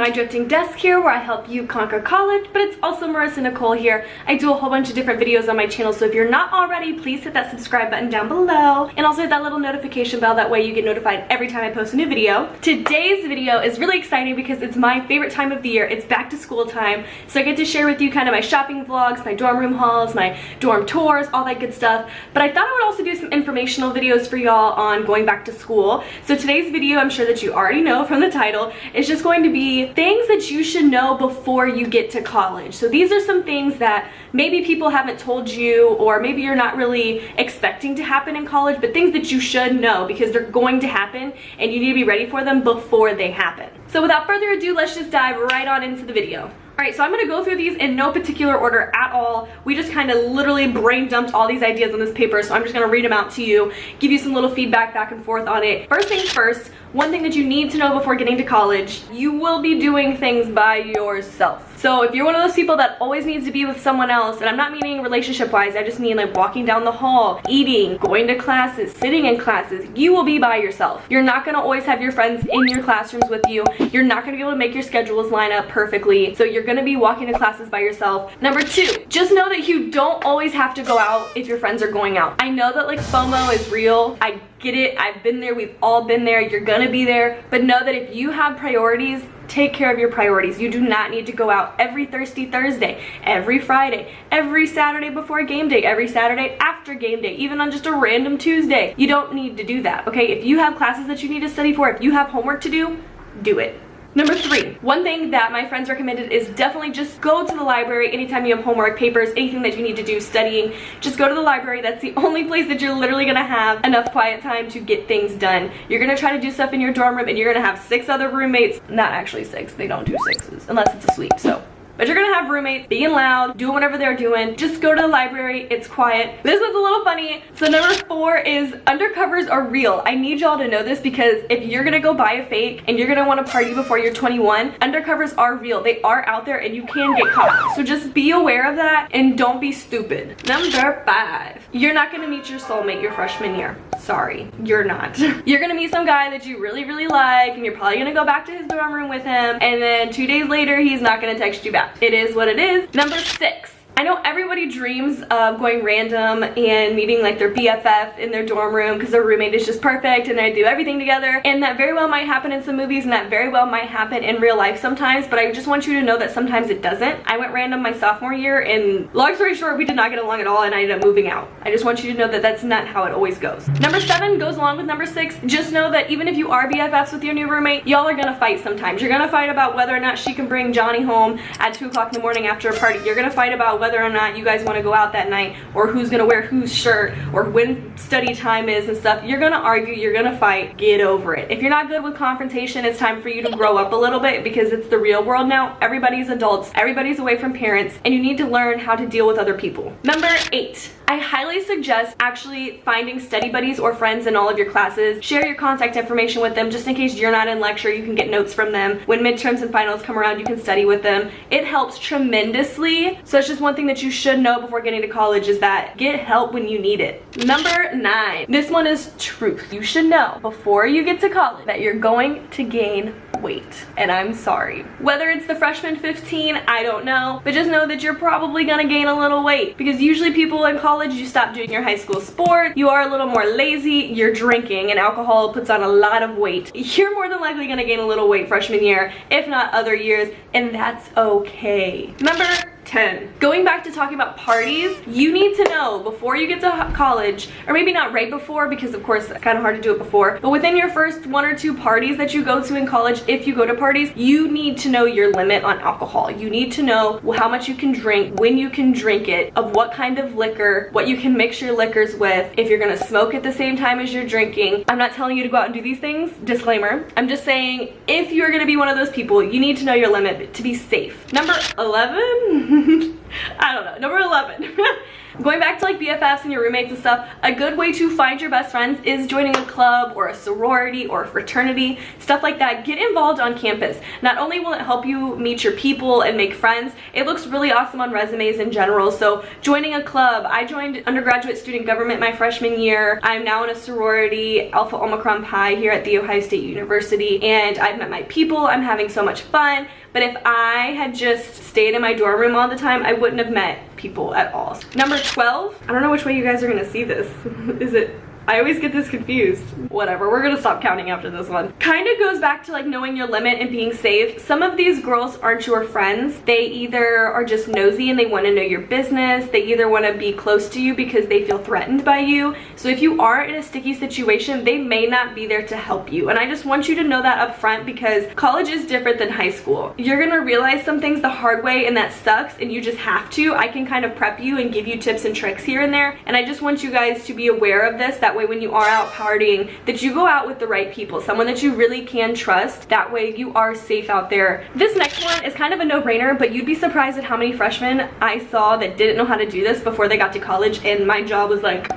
my drifting desk here where I help you conquer college, but it's also Marissa Nicole here. I do a whole bunch of different videos on my channel, so if you're not already, please hit that subscribe button down below and also hit that little notification bell. That way you get notified every time I post a new video. Today's video is really exciting because it's my favorite time of the year. It's back to school time, so I get to share with you kind of my shopping vlogs, my dorm room hauls, my dorm tours, all that good stuff. But I thought I would also do some informational videos for y'all on going back to school. So today's video, I'm sure that you already know from the title, is just going to be things that you should know before you get to college. So these are some things that maybe people haven't told you, or maybe you're not really expecting to happen in college, but things that you should know because they're going to happen and you need to be ready for them before they happen. So without further ado, let's just dive right on into the video. Alright, so I'm going to go through these in no particular order at all. We just kind of literally brain dumped all these ideas on this paper, so I'm just going to read them out to you, give you some little feedback back and forth on it. First things first, one thing that you need to know before getting to college: you will be doing things by yourself. So if you're one of those people that always needs to be with someone else, and I'm not meaning relationship wise, I just mean like walking down the hall, eating, going to classes, sitting in classes, you will be by yourself. You're not going to always have your friends in your classrooms with you. You're not going to be able to make your schedules line up perfectly, so you're going to be walking to classes by yourself. Number two, just know that you don't always have to go out if your friends are going out. I know that like FOMO is real. I get it. I've been there. We've all been there. You're gonna be there. But know that if you have priorities, take care of your priorities. You do not need to go out every Thirsty Thursday, every Friday, every Saturday before game day, every Saturday after game day, even on just a random Tuesday. You don't need to do that, okay? If you have classes that you need to study for, if you have homework to do it. Number three, one thing that my friends recommended is definitely just go to the library anytime you have homework, papers, anything that you need to do, studying. Just go to the library. That's the only place that you're literally gonna have enough quiet time to get things done. You're gonna try to do stuff in your dorm room and you're gonna have 6 other roommates. Not actually 6, they don't do 6s unless it's a suite, so. But you're gonna have roommates being loud, doing whatever they're doing. Just go to the library, it's quiet. This one's a little funny. So number 4 is undercovers are real. I need y'all to know this because if you're gonna go buy a fake and you're gonna wanna party before you're 21, undercovers are real. They are out there and you can get caught. So just be aware of that and don't be stupid. Number 5, you're not gonna meet your soulmate your freshman year. Sorry, you're not. You're gonna meet some guy that you really, really like and you're probably gonna go back to his dorm room with him, and then 2 days later, he's not gonna text you back. It is what it is. Number 6. I know everybody dreams of going random and meeting like their BFF in their dorm room because their roommate is just perfect and they do everything together, and that very well might happen in some movies and that very well might happen in real life sometimes, but I just want you to know that sometimes it doesn't. I went random my sophomore year and long story short, we did not get along at all and I ended up moving out. I just want you to know that that's not how it always goes. Number 7 goes along with number 6. Just know that even if you are BFFs with your new roommate, y'all are gonna fight sometimes. You're gonna fight about whether or not she can bring Johnny home at 2 o'clock in the morning after a party. You're gonna fight about whether or not you guys want to go out that night, or who's gonna wear whose shirt, or when study time is and stuff. You're gonna argue, you're gonna fight. Get over it. If you're not good with confrontation, it's time for you to grow up a little bit because it's the real world now. Everybody's adults, everybody's away from parents, and you need to learn how to deal with other people. Number 8, I highly suggest actually finding study buddies or friends in all of your classes. Share your contact information with them just in case you're not in lecture. You can get notes from them. When midterms and finals come around, you can study with them. It helps tremendously. So it's just one thing that you should know before getting to college is that get help when you need it. Number 9, this one is truth. You should know before you get to college that you're going to gain weight, and I'm sorry. Whether it's the freshman 15, I don't know, but just know that you're probably gonna gain a little weight because usually people in college, you stop doing your high school sport, you are a little more lazy, you're drinking, and alcohol puts on a lot of weight. You're more than likely gonna gain a little weight freshman year, if not other years, and that's okay. Number 10. Going back to talking about parties, you need to know before you get to college, or maybe not right before because of course it's kind of hard to do it before, but within your first 1 or 2 parties that you go to in college, if you go to parties, you need to know your limit on alcohol. You need to know how much you can drink, when you can drink it, of what kind of liquor, what you can mix your liquors with, if you're gonna smoke at the same time as you're drinking. I'm not telling you to go out and do these things, disclaimer. I'm just saying if you're gonna be one of those people, you need to know your limit to be safe. Number 11? I don't know. Number 11. Going back to like BFFs and your roommates and stuff, a good way to find your best friends is joining a club or a sorority or a fraternity, stuff like that. Get involved on campus. Not only will it help you meet your people and make friends, it looks really awesome on resumes in general. So joining a club, I joined undergraduate student government my freshman year. I'm now in a sorority, Alpha Omicron Pi, here at The Ohio State University, and I've met my people. I'm having so much fun. But if I had just stayed in my dorm room all the time, I wouldn't have met people at all. Number 12, I don't know which way you guys are gonna see this. Is it? I always get this confused. Whatever, we're gonna stop counting after this one. Kind of goes back to like knowing your limit and being safe. Some of these girls aren't your friends. They either are just nosy and they wanna know your business. They either wanna be close to you because they feel threatened by you. So if you are in a sticky situation, they may not be there to help you. And I just want you to know that up front, because college is different than high school. You're gonna realize some things the hard way, and that sucks, and you just have to. I can kind of prep you and give you tips and tricks here and there. And I just want you guys to be aware of this. That way when you are out partying, that you go out with the right people, someone that you really can trust. That way you are safe out there. This next one is kind of a no-brainer, but you'd be surprised at how many freshmen I saw that didn't know how to do this before they got to college, and my job was like,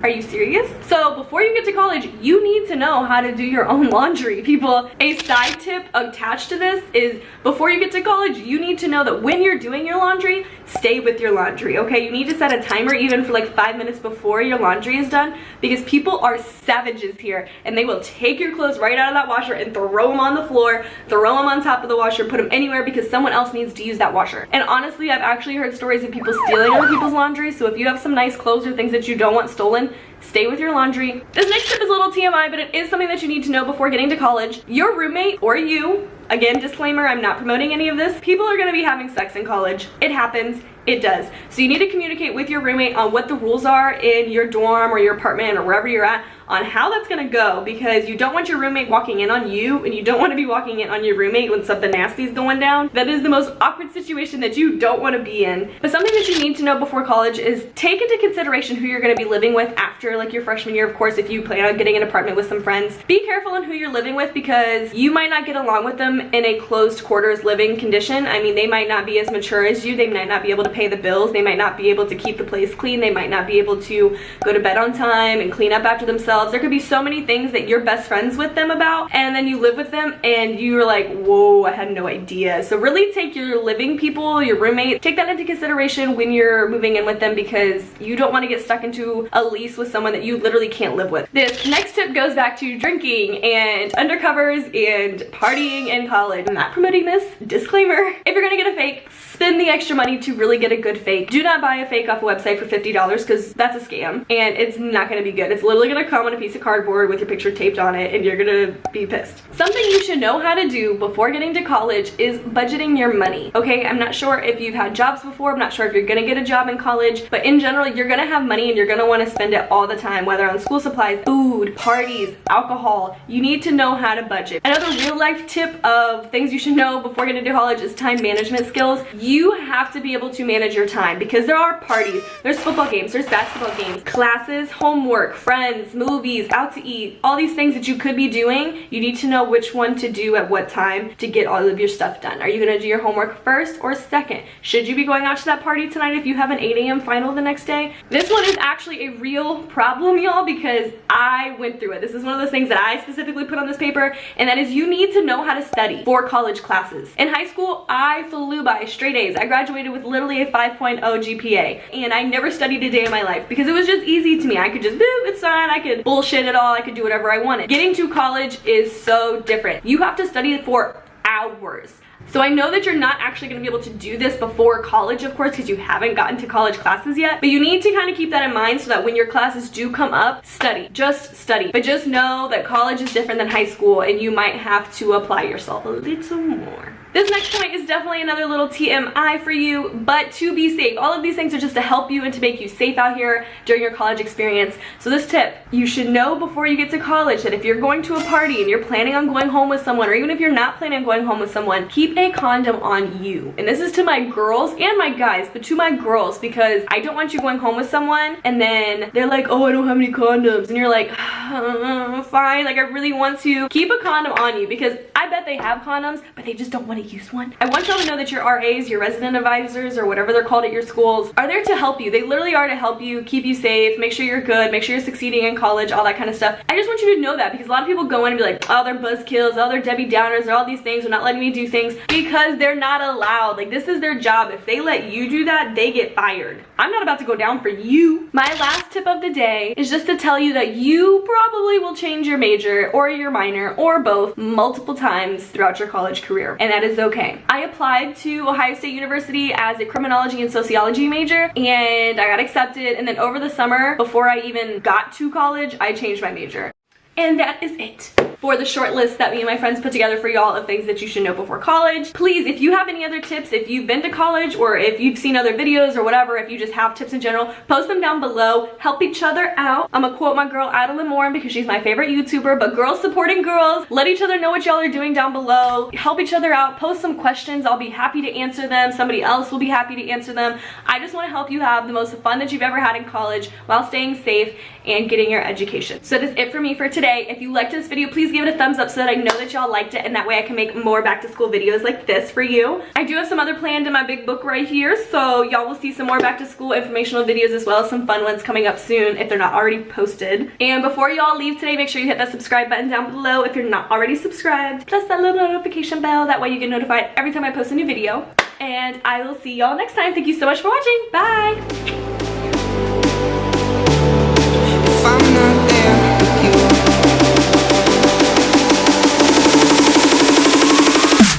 are you serious? So before you get to college, you need to know how to do your own laundry, people. A side tip attached to this is, before you get to college, you need to know that when you're doing your laundry, stay with your laundry, okay? You need to set a timer even for like 5 minutes before your laundry is done, because people are savages here, and they will take your clothes right out of that washer and throw them on the floor, throw them on top of the washer, put them anywhere because someone else needs to use that washer. And honestly, I've actually heard stories of people stealing other people's laundry. So if you have some nice clothes or things that you don't want stolen, stay with your laundry. This next tip is a little TMI, but it is something that you need to know before getting to college. Your roommate or you, again, disclaimer, I'm not promoting any of this, people are gonna be having sex in college. It happens. It does. So you need to communicate with your roommate on what the rules are in your dorm or your apartment or wherever you're at, on how that's gonna go, because you don't want your roommate walking in on you, and you don't want to be walking in on your roommate when something nasty is going down. That is the most awkward situation that you don't want to be in. But something that you need to know before college is take into consideration who you're going to be living with after like your freshman year. Of course, if you plan on getting an apartment with some friends, be careful on who you're living with, because you might not get along with them in a closed quarters living condition. I mean, they might not be as mature as you, they might not be able to pay the bills, they might not be able to keep the place clean, they might not be able to go to bed on time and clean up after themselves. There could be so many things that you're best friends with them about, and then you live with them and you're like, whoa, I had no idea. So really take your living people, your roommate, take that into consideration when you're moving in with them, because you don't want to get stuck into a lease with someone that you literally can't live with. This next tip goes back to drinking and undercovers and partying in college. I'm not promoting this, disclaimer. If you're gonna get a fake, spend the extra money to really get a good fake. Do not buy a fake off a website for $50, because that's a scam and it's not gonna be good. It's literally gonna come on a piece of cardboard with your picture taped on it, and you're gonna be pissed. Something you should know how to do before getting to college is budgeting your money. Okay, I'm not sure if you've had jobs before, I'm not sure if you're gonna get a job in college, but in general, you're gonna have money and you're gonna wanna spend it all the time, whether on school supplies, food, parties, alcohol. You need to know how to budget. Another real life tip of things you should know before getting to college is time management skills. You have to be able to manage your time, because there are parties, there's football games, there's basketball games, classes, homework, friends, movies, out to eat, all these things that you could be doing. You need to know which one to do at what time to get all of your stuff done. Are you gonna do your homework first or second? Should you be going out to that party tonight if you have an 8 a.m. final the next day? This one is actually a real problem, y'all, because I went through it. This is one of those things that I specifically put on this paper, and that is you need to know how to study for college classes. In high school, I flew by straight A's. I graduated with literally a 5.0 GPA, and I never studied a day in my life because it was just easy to me. I could just, boop, it's fine. I could bullshit it all. I could do whatever I wanted. Getting to college is so different. You have to study for hours. So I know that you're not actually going to be able to do this before college, of course, because you haven't gotten to college classes yet, but you need to kind of keep that in mind so that when your classes do come up, study. Just study. But just know that college is different than high school, and you might have to apply yourself a little more. This next point is definitely another little TMI for you, but to be safe. All of these things are just to help you and to make you safe out here during your college experience. So this tip, you should know before you get to college that if you're going to a party and you're planning on going home with someone, or even if you're not planning on going home with someone, keep a condom on you. And this is to my girls and my guys, but to my girls, because I don't want you going home with someone and then they're like, oh, I don't have any condoms. And you're like, fine, like I really want to. Keep a condom on you, because I bet they have condoms, but they just don't want to use one. I want y'all to know that your RAs, your resident advisors, or whatever they're called at your schools, are there to help you. They literally are to help you, keep you safe, make sure you're good, make sure you're succeeding in college, all that kind of stuff. I just want you to know that, because a lot of people go in and be like, oh, they're buzzkills, oh, they're Debbie Downers, they're all these things, they're not letting me do things, because they're not allowed. Like, this is their job. If they let you do that, they get fired. I'm not about to go down for you. My last tip of the day is just to tell you that you probably will change your major or your minor or both multiple times throughout your college career, and that is okay. I applied to Ohio State University as a criminology and sociology major, and I got accepted, and then over the summer, before I even got to college, I changed my major. And that is it for the short list that me and my friends put together for y'all of things that you should know before college. Please, if you have any other tips, if you've been to college or if you've seen other videos or whatever, if you just have tips in general, post them down below. Help each other out. I'm gonna quote my girl Adeline Moore because she's my favorite YouTuber, but girls supporting girls. Let each other know what y'all are doing down below. Help each other out. Post some questions. I'll be happy to answer them. Somebody else will be happy to answer them. I just want to help you have the most fun that you've ever had in college while staying safe and getting your education. So that is it for me for today. If you liked this video, please give it a thumbs up so that I know that y'all liked it, and that way I can make more back to school videos like this for you. I do have some other planned in my big book right here, so y'all will see some more back to school informational videos as well as some fun ones coming up soon if they're not already posted. And before y'all leave today, make sure you hit that subscribe button down below if you're not already subscribed, plus that little notification bell. That way you get notified every time I post a new video. And I will see y'all next time. Thank you so much for watching. Bye!